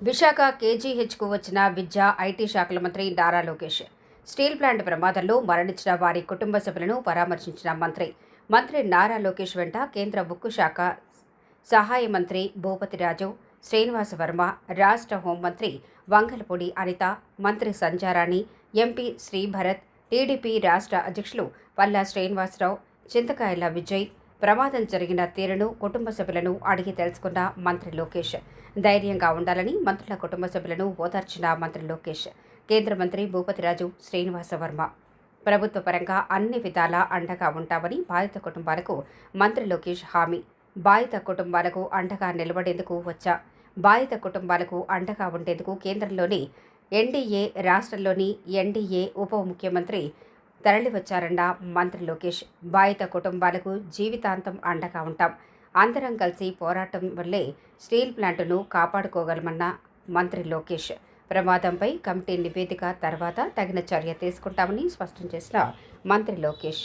విశాఖ కేజీహెచ్కు వచ్చిన విద్యా ఐటీ శాఖల మంత్రి నారా లోకేష్. స్టీల్ ప్లాంట్ ప్రమాదంలో మరణించిన వారి కుటుంబ సభ్యులను పరామర్శించిన మంత్రి నారా లోకేష్ వెంట కేంద్ర ఉక్కు శాఖ సహాయ మంత్రి భూపతి రాజు, శ్రీనివాస వర్మ, రాష్ట్ర హోంమంత్రి వంగలపూడి అనిత, మంత్రి సంధ్యారాణి, ఎంపీ శ్రీభరత్, టీడీపీ రాష్ట్ర అధ్యక్షులు పల్లా శ్రీనివాసరావు, చింతకాయల విజయ్ ప్రమాదం జరిగిన తీరును కుటుంబ సభ్యులను అడిగి తెలుసుకున్న మంత్రి లోకేష్. ధైర్యంగా ఉండాలని మంత్రుల కుటుంబ సభ్యులను ఓదార్చిన మంత్రి లోకేష్. కేంద్ర మంత్రి భూపతిరాజు, శ్రీనివాస వర్మ ప్రభుత్వ పరంగా అన్ని విధాలా అండగా ఉంటామని బాధిత కుటుంబాలకు మంత్రి లోకేష్ హామీ. బాధిత కుటుంబాలకు అండగా నిలబడేందుకు వచ్చా. బాధిత కుటుంబాలకు అండగా ఉండేందుకు కేంద్రంలోని ఎన్డీఏ, రాష్ట్రంలోని ఎన్డీఏ ఉప ముఖ్యమంత్రి తరలివచ్చారన్న మంత్రి లోకేష్. బాధిత కుటుంబాలకు జీవితాంతం అండగా ఉంటాం. అందరం కలిసి పోరాటం వల్లే స్టీల్ ప్లాంటును కాపాడుకోగలమన్న మంత్రి లోకేష్. ప్రమాదంపై కమిటీ నివేదిక తర్వాత తగిన చర్య తీసుకుంటామని స్పష్టం చేసిన మంత్రి లోకేష్.